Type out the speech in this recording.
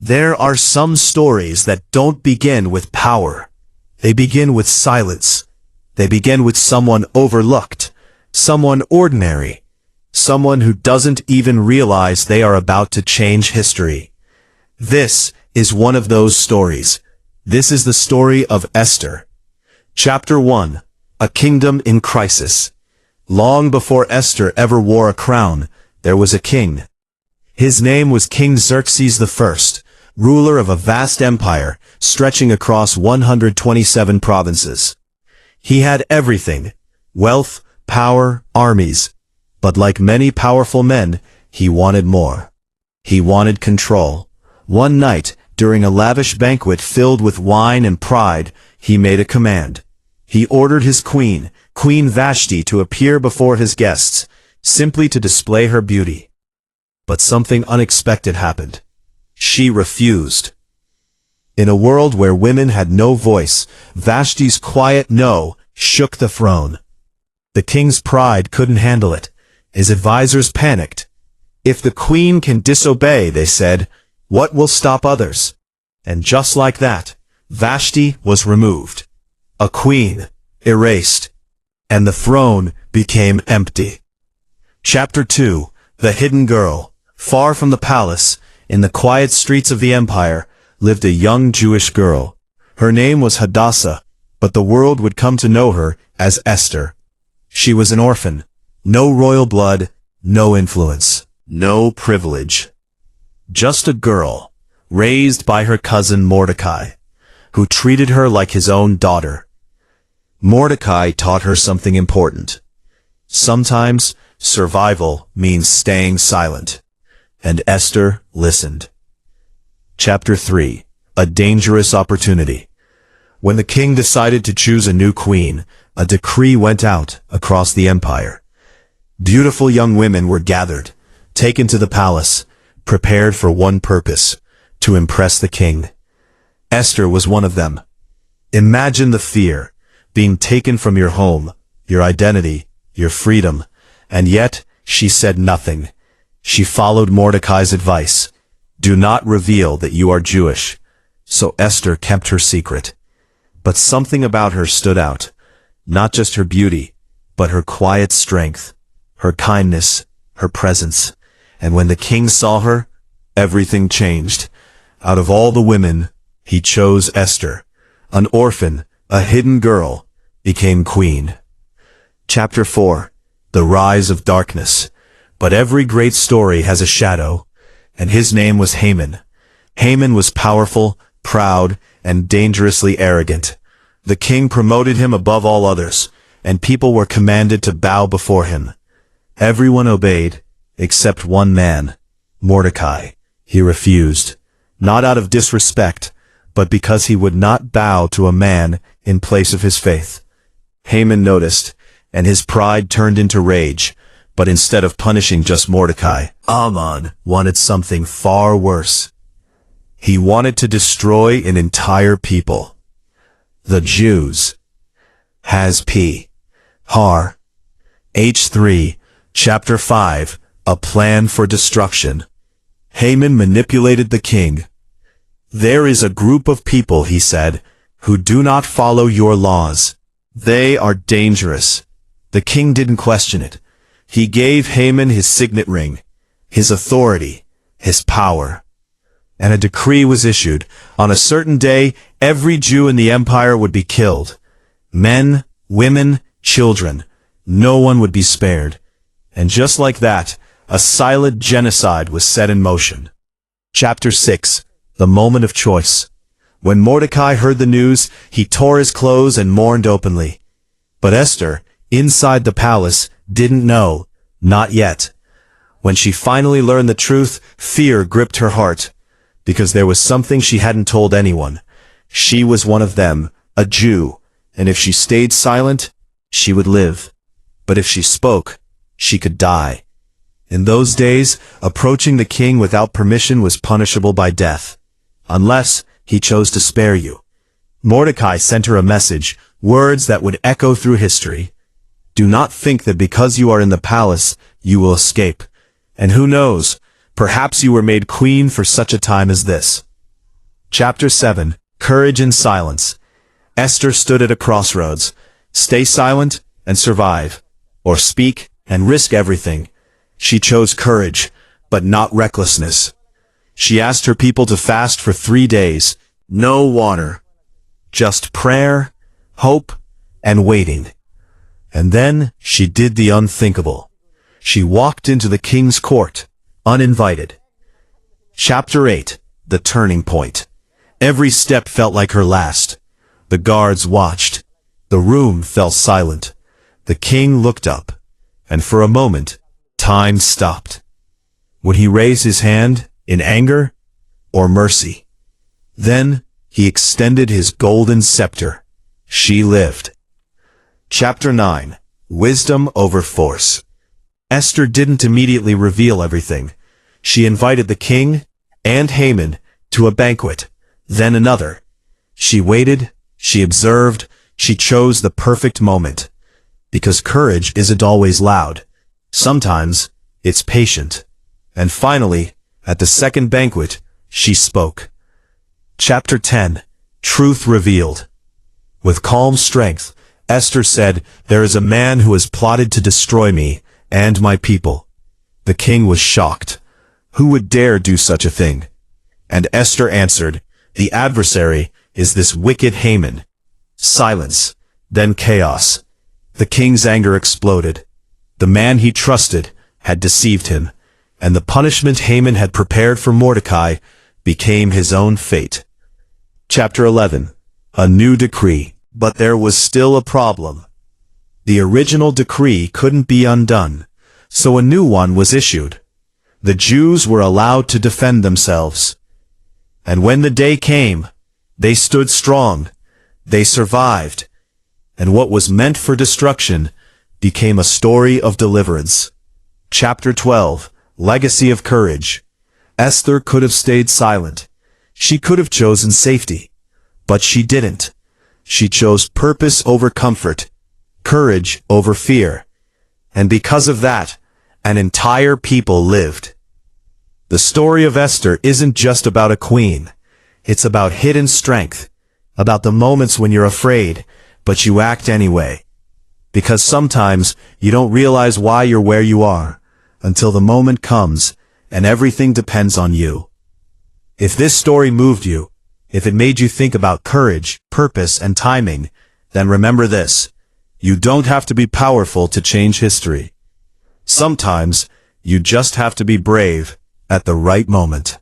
There are some stories that don't begin with power. They begin with silence. They begin with someone overlooked, someone ordinary, someone who doesn't even realize they are about to change history. This is one of those stories. This is the story of Esther. Chapter 1. A Kingdom in Crisis. Long before Esther ever wore a crown, there was a king. His name was King Xerxes I, ruler of a vast empire stretching across 127 provinces. He had everything: wealth, power, armies. But like many powerful men, he wanted more. He wanted control. One night, during a lavish banquet filled with wine and pride, he made a command. He ordered his queen, Queen Vashti, to appear before his guests, simply to display her beauty. But something unexpected happened. She refused. In a world where women had no voice, Vashti's quiet no shook the throne. The king's pride couldn't handle it. His advisors panicked. If the queen can disobey, they said, what will stop others? And just like that, Vashti was removed. A queen, erased. And the throne became empty. Chapter 2. The Hidden Girl. Far from the palace, in the quiet streets of the empire, lived a young Jewish girl. Her name was Hadassah, but the world would come to know her as Esther. She was an orphan. No royal blood, no influence, no privilege. Just a girl, raised by her cousin Mordecai, who treated her like his own daughter. Mordecai taught her something important. Sometimes, survival means staying silent. And Esther listened. Chapter 3. A Dangerous Opportunity. When the king decided to choose a new queen, a decree went out across the empire. Beautiful young women were gathered, taken to the palace, prepared for one purpose: to impress the king. Esther was one of them. Imagine the fear, being taken from your home, your identity, your freedom, and yet she said nothing. She followed Mordecai's advice. Do not reveal that you are Jewish. So Esther kept her secret. But something about her stood out. Not just her beauty, but her quiet strength, her kindness, her presence. And when the king saw her, everything changed. Out of all the women, he chose Esther. An orphan, a hidden girl, became queen. Chapter 4. The Rise of Darkness. But every great story has a shadow, and his name was Haman. Haman was powerful, proud, and dangerously arrogant. The king promoted him above all others, and people were commanded to bow before him. Everyone obeyed, except one man, Mordecai. He refused, not out of disrespect, but because he would not bow to a man in place of his faith. Haman noticed, and his pride turned into rage. But instead of punishing just Mordecai, Haman wanted something far worse. He wanted to destroy an entire people. The Jews. Har. H3, Chapter 5, A Plan for Destruction. Haman manipulated the king. There is a group of people, he said, who do not follow your laws. They are dangerous. The king didn't question it. He gave Haman his signet ring, his authority, his power. And a decree was issued. On a certain day, every Jew in the empire would be killed. Men, women, children. No one would be spared. And just like that, a silent genocide was set in motion. Chapter 6. The Moment of Choice. When Mordecai heard the news, he tore his clothes and mourned openly. But Esther, inside the palace, didn't know. Not yet. When she finally learned the truth, fear gripped her heart. Because there was something she hadn't told anyone. She was one of them, a Jew, and if she stayed silent, she would live. But if she spoke, she could die. In those days, approaching the king without permission was punishable by death, unless he chose to spare you. Mordecai sent her a message, words that would echo through history. Do not think that because you are in the palace, you will escape. And who knows, perhaps you were made queen for such a time as this. Chapter 7. Courage in Silence. Esther stood at a crossroads. Stay silent and survive, or speak and risk everything. She chose courage, but not recklessness. She asked her people to fast for 3 days. No water. Just prayer, hope, and waiting. And then she did the unthinkable. She walked into the king's court, uninvited. Chapter 8. The Turning Point. Every step felt like her last. The guards watched. The room fell silent. The king looked up, and for a moment, time stopped. Would he raise his hand in anger or mercy? Then he extended his golden scepter. She lived. Chapter 9. Wisdom over Force. Esther didn't immediately reveal everything. She invited the king and Haman to a banquet, then another. She waited, she observed, she chose the perfect moment. Because courage isn't always loud. Sometimes it's patient. And finally, at the second banquet, she spoke. Chapter 10. Truth Revealed. With calm strength, Esther said, "There is a man who has plotted to destroy me and my people." The king was shocked. Who would dare do such a thing? And Esther answered, "The adversary is this wicked Haman." Silence, then chaos. The king's anger exploded. The man he trusted had deceived him, and the punishment Haman had prepared for Mordecai became his own fate. Chapter 11. A New Decree. But there was still a problem. The original decree couldn't be undone, so a new one was issued. The Jews were allowed to defend themselves. And when the day came, they stood strong. They survived. And what was meant for destruction became a story of deliverance. Chapter 12. Legacy of Courage. Esther could have stayed silent. She could have chosen safety. But she didn't. She chose purpose over comfort, courage over fear. And because of that, an entire people lived. The story of Esther isn't just about a queen. It's about hidden strength, about the moments when you're afraid, but you act anyway. Because sometimes you don't realize why you're where you are, until the moment comes, and everything depends on you. If this story moved you, if it made you think about courage, purpose, and timing, then remember this. You don't have to be powerful to change history. Sometimes, you just have to be brave at the right moment.